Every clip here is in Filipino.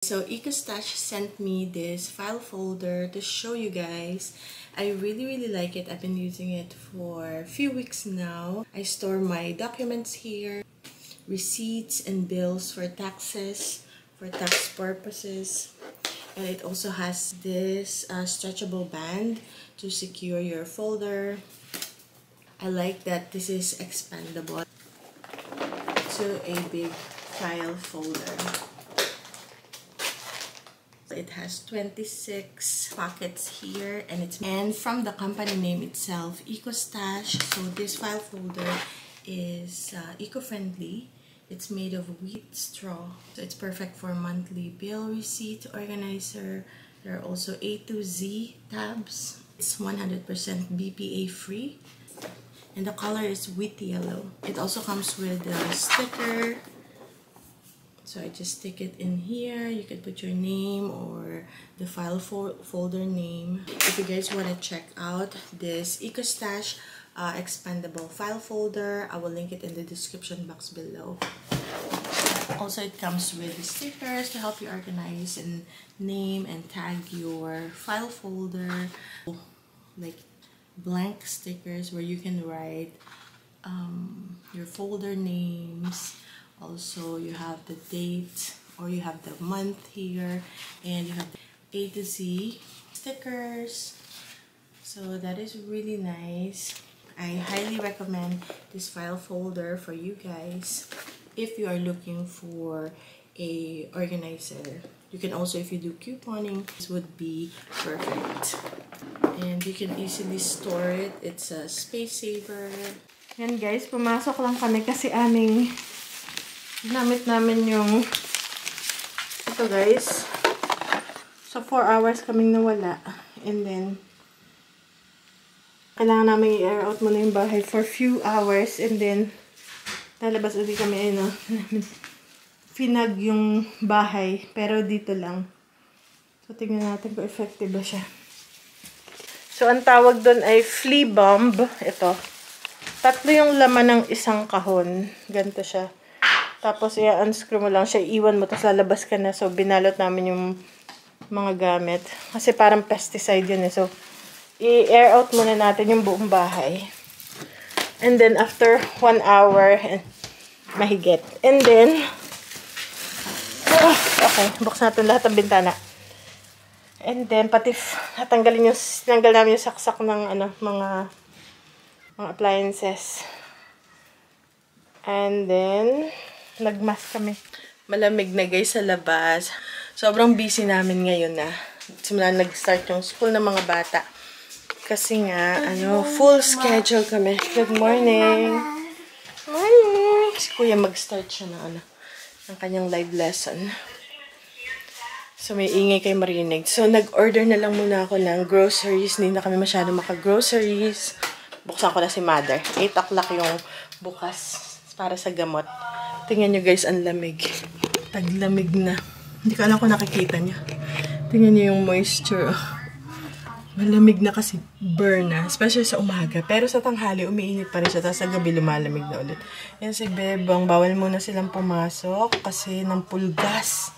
So EcoStash sent me this file folder to show you guys. I really like it. I've been using it for a few weeks now. I store my documents here, receipts and bills for taxes, for tax purposes. And it also has this stretchable band to secure your folder. I like that this is expandable to a big file folder. It has 26 pockets here, and from the company name itself, EcoStash. So this file folder is eco-friendly. It's made of wheat straw, so it's perfect for monthly bill receipt organizer. There are also A to Z tabs. It's 100% BPA free, and the color is wheat yellow. It also comes with a sticker. So I just stick it in here. You could put your name or the file folder name. If you guys want to check out this EcoStash expandable file folder, I will link it in the description box below. Also, it comes with stickers to help you organize and name and tag your file folder. Like blank stickers where you can write your folder names. Also, you have the date, or you have the month here, and you have the A to Z stickers. So that is really nice. I highly recommend this file folder for you guys if you are looking for a organizer. You can also, if you do couponing, this would be perfect. And you can easily store it. It's a space saver. Yan guys, pumasok lang kami kasi aming ginamit namin yung ito guys. So 4 hours kaming nawala, and then kailangan namin i-air out muna yung bahay for few hours, and then lalabas ulit kami. Finag yung bahay, pero dito lang. So tingnan natin kung effective ba siya. So ang tawag doon ay flea bomb. Ito, 3 yung laman ng isang kahon. Ganito siya. Tapos, i-unscrew mo lang siya, iwan mo, tapos lalabas ka na. So, binalot namin yung mga gamit. Kasi parang pesticide yun eh. So, i-air out muna natin yung buong bahay. And then, after 1 hour, mahigit. And then, okay, buksan natin lahat ng bintana. And then, pati tinanggal namin yung saksak ng mga appliances. And then, nagmask kami. Malamig na guys sa labas. Sobrang busy namin ngayon na. Simula nag-start yung school ng mga bata. Kasi nga, full schedule kami. Good morning. Morning. Si Kuya mag-start siya ng kanyang live lesson. So, may ingay kayo marinig. So, nag-order na lang muna ako ng groceries. Hindi na kami masyado maka-groceries. Buksan ko na si Mother. 8 o'clock yung bukas para sa gamot. Tingnan nyo guys, ang lamig. Taglamig na. Hindi ko alam kung nakikita nyo. Tingnan nyo yung moisture. Malamig na kasi burn na. Especially sa umaga. Pero sa tanghali, umiinit pa rin siya. Tapos sa gabi, lumalamig na ulit. Yan si Bebang. Bawal muna silang pumasok kasi ng pulgas.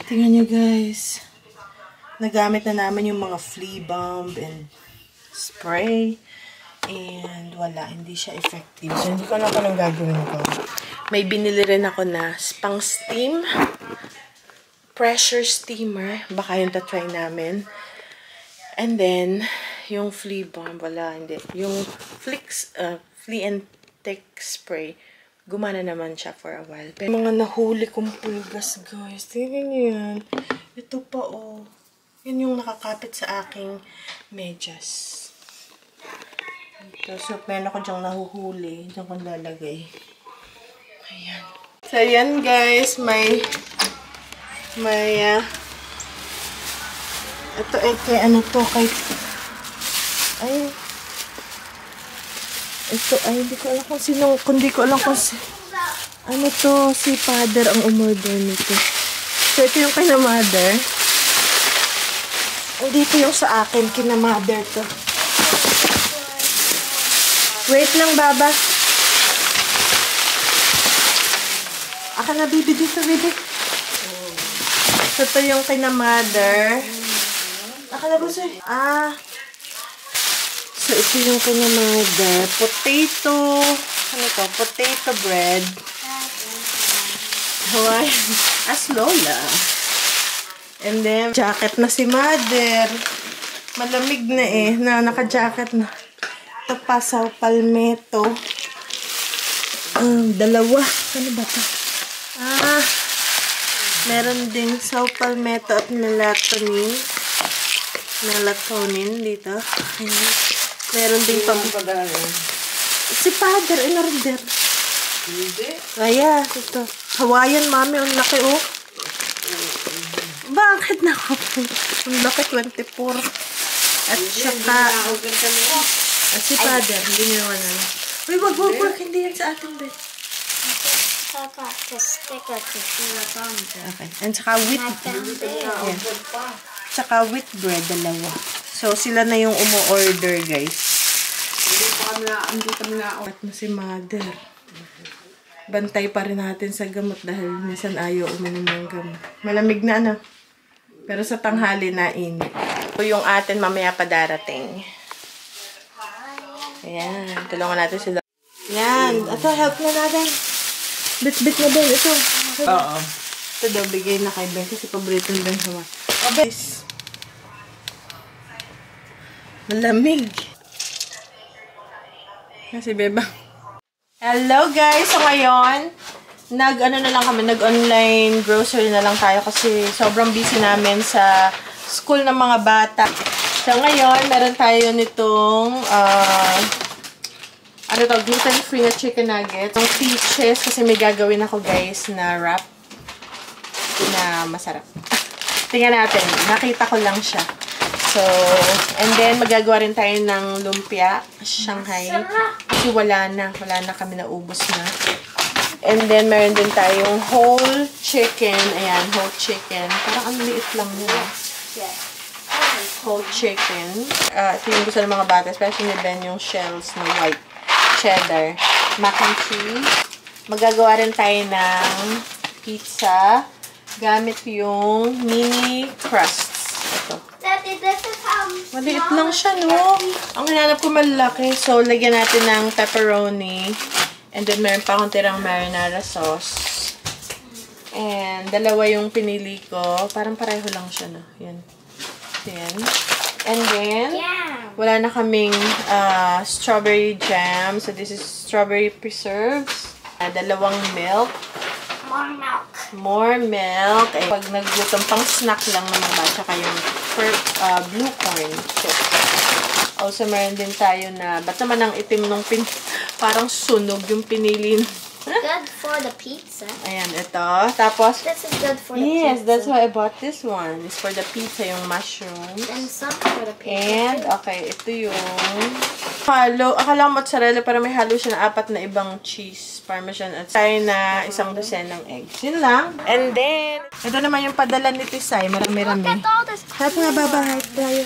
Tingnan nyo guys. Nagamit na namin yung mga flea bomb and spray. And wala, hindi siya effective. So, hindi ko alam kung anong gagawin ko. May binili rin ako na pang steam. Pressure steamer. Baka yung ta-try namin. And then, yung flea bomb, wala, hindi. Yung flea and tick spray, gumana naman siya for a while. Pero mga nahuli kong pulgas, guys. Tingnan niyo yan. Ito pa, oh. Yan yung nakakapit sa aking medyas. Ito. So, meron ako dyang nahuhuli. Diyan ko lalagay. Ayan. So, ayan guys. May ito kay ito ay hindi ko alam kung sino, kundi ko alam kung si Father ang umorder nito. So, ito yung kay na Mother. Dito yung sa akin, kina Mother to. Wait lang, Baba. Aka na, Bibi, dito, Bibi. So, ito yung kina mother. Nakalabas eh. So, ito yung kina mother. Potato. Ano to? Potato bread. Hawaiian. As Lola. And then, jacket na si mother. Malamig na eh. Naka-jacket na. Ito pa sa palmetto. Dalawa. Ano ba ito? Meron ding saw palmetto at melatonin. Melatonin dito. Ayan. Meron ding si father, in-order. Hindi. Kaya, ito. Hawaiian, mami. Ang laki, oh. Bakit nakapun? Ang laki, 24. At saka, at si father, hindi niya naman ano. Uy, wag. Hindi yan sa ating bed. Okay. And saka wheat. Yeah. Saka wheat bread, dalawa. So, sila na yung umu-order, guys. Hindi kami na. At na si mother. Bantay pa rin natin sa gamot dahil minsan ayaw uminom ng gamot. Malamig na ano. Pero sa tanghali na init. So, yung atin mamaya pa darating. Ayan. Tulungan natin sila. Ayan. Ito, help na natin. Bit-bit na din. Ito. Oo. Ito daw, bigay na kay Ben kasi paborito ng Ben sama. Oh, guys. Malamig. Kasi beba. Hello guys! So ngayon, nag-online grocery na lang tayo kasi sobrang busy namin sa school ng mga bata. So ngayon, meron tayo nitong gluten-free na chicken nuggets. Yung peaches kasi may gagawin ako guys na wrap na masarap. Tingnan natin. Nakita ko lang siya. So, and then magagawa rin tayo ng lumpia, Shanghai. Kasi wala na kami naubos na. And then meron din tayong whole chicken. Ayan, whole chicken. Parang ang liit lang yun. Whole chicken. Ito yung gusto ng mga bata, especially Ben yung shells na white cheddar. Mac and cheese. Magagawa rin tayo ng pizza gamit yung mini crusts. Ito. Daddy, this is how Maliit lang siya, no? Ang hinanap ko malaki. So, lagyan natin ng pepperoni. And then, meron pa akong tirang marinara sauce. And, dalawa yung pinili ko. Parang pareho lang siya, no? Yan. Yan. And then, wala na kaming strawberry jam. So, this is strawberry preserves. Dalawang milk. more milk. More milk. Ay, pag naglutom pang snack lang naman ba, tsaka yung blue corn chips. Also, meron din tayo na, ba't naman ang itim nung parang sunog yung pinili. Good for the pizza. Ayan, ito. Tapos, This is good for the yes, pizza. that's why I bought this one. It's for the pizza, yung mushrooms. And some for the pizza. And, okay, ito yung halo. Akala ko mozzarella, pero may halo siya na 4 na ibang cheese, parmesan, at tayo na 1 dozen ng eggs. Yun lang. And then, ito naman yung padala ni Tisay. Marami-rami. Look at all this Help nga, Baba. Help tayo.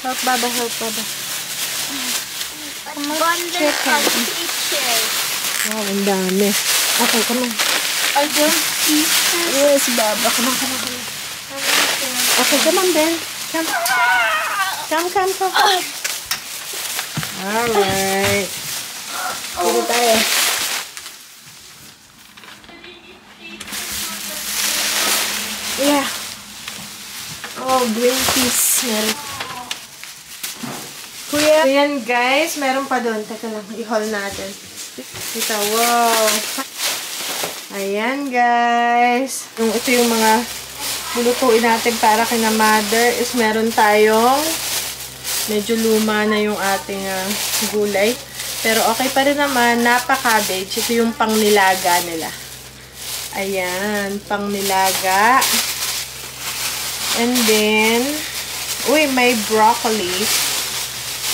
Help, Baba. Help, Baba. abundance of peaches. Wow, ang dami. Okay, come on. Are those pieces? Yes, Baba. Come on. Okay, come on, Ben. Come. Come. Alright. Dito tayo. Yeah. Oh, green peas. Meron. Kuya. Ayan, guys. Meron pa doon. Teka lang. I-haul natin. Ito, wow. Ayan, guys. Ito yung mga lulutuin natin para kina mother is meron tayong medyo luma na yung ating gulay. Pero okay pa rin naman. Napa-cabbage. Ito yung pang-nilaga nila. Ayan. Pang-nilaga. And then, uy, may broccoli.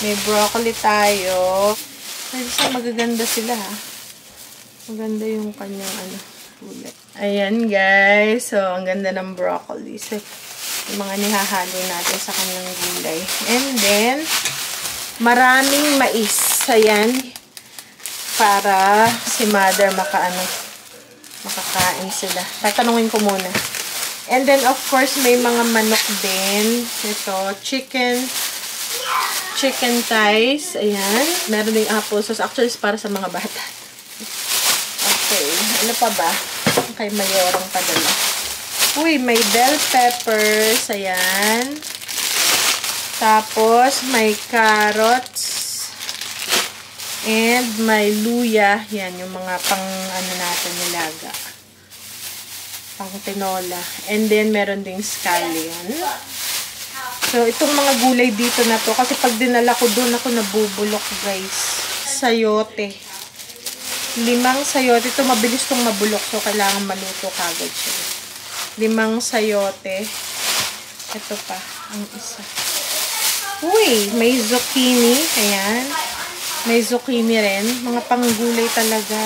May broccoli tayo. Kasi magaganda sila, ha. Maganda yung kanyang, gulay. Ayan, guys. So, ang ganda ng broccoli. So, yung mga nihahalo natin sa kanyang gulay. And then, maraming mais. Ayan. Para si mother makakain sila. Tatanungin ko muna. And then, of course, may mga manok din. Ito, chicken thighs. Ayan. Meron ding apple sauce. Actually, it's para sa mga bata. Okay. Ano pa ba? Kay Mayorang padala. Uy, may bell peppers. Ayan. Tapos, may carrots. And may luya. Yan, yung mga pang ano natin nilaga. Pang tinola. And then, meron ding scallion. So, itong mga gulay dito na to, kasi pag dinala ko doon, ako nabubulok, guys. Sayote. 5 sayote. Ito, mabilis tong mabulok. So, kailangan maluto kagad siya. 5 sayote. Ito pa, ang isa. Uy, may zucchini. Ayan. May zucchini rin. Mga panggulay talaga.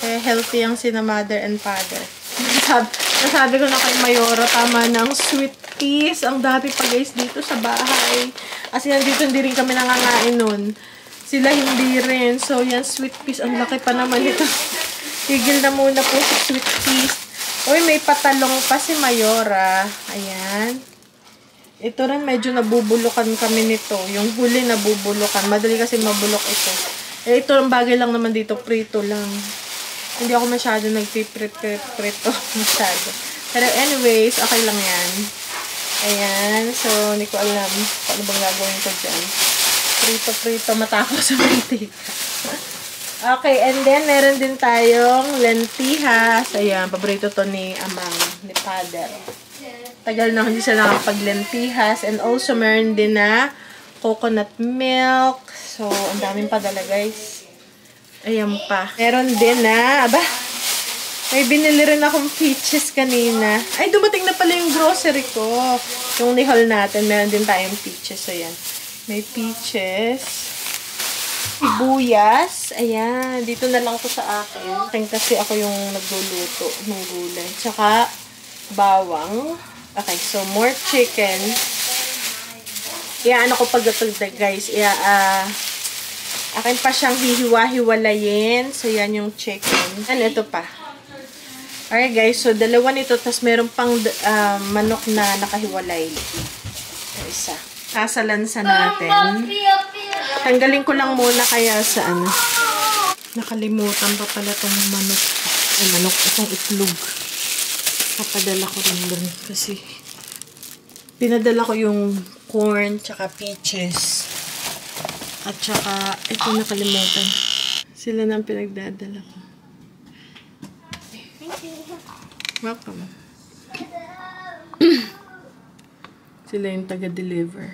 Kaya healthy ang sina mother and father. Nasabi ko na kay Mayora, tama ng sweet peas. Ang dami pa guys dito sa bahay. Kasi nandito hindi rin kami nangangain nun. Sila hindi rin. So yan, sweet peas. Ang laki pa naman ito. Tigil na muna po sa sweet peas. Uy, may patalong pa si Mayora. Ayan. Ito rin, medyo nabubulukan kami nito. Yung huli nabubulukan. Madali kasi mabulok ito. Eh, ito ang bagay lang naman dito. Prito lang. Hindi ako masyado nagpiprito masyado. Pero anyways, okay lang yan. Ayan. So, hindi ko alam kung ano bang gagawin ko dyan. Prito. Matako sa mantika. Okay, and then meron din tayong lentihas. Ayan, paborito to ni Amang, ni Father. Tagal na hindi siya nakapag-lentihas. And also, meron din na coconut milk. So, ang daming padala, guys. Ayan pa. Meron din na, may binili rin akong peaches kanina. Ay, dumating na pala yung grocery ko. Yung nihol natin, meron din tayong peaches. So, yan. May peaches. Sibuyas. Ayan. Dito na lang to sa akin. Kasi ako yung nagluluto ng gulay. Tsaka, bawang. Okay, so more chicken. Ano ko pagkatulad guys. Akin pa siyang hihiwa-hiwalayin. So, yan yung chicken. And ito pa. Alright guys, so dalawa nito. Tapos meron pang manok na nakahiwalay. Isa. Sasalansa natin. Tanggalin ko lang muna kaya sa ano. Nakalimutan pa pala itong manok. Manok. Itong itlog. Papadala ko rin doon kasi pinadala ko yung corn tsaka peaches at tsaka ito nakalimutan sila nang pinagdadala ko. Welcome. Sila yung taga-deliver.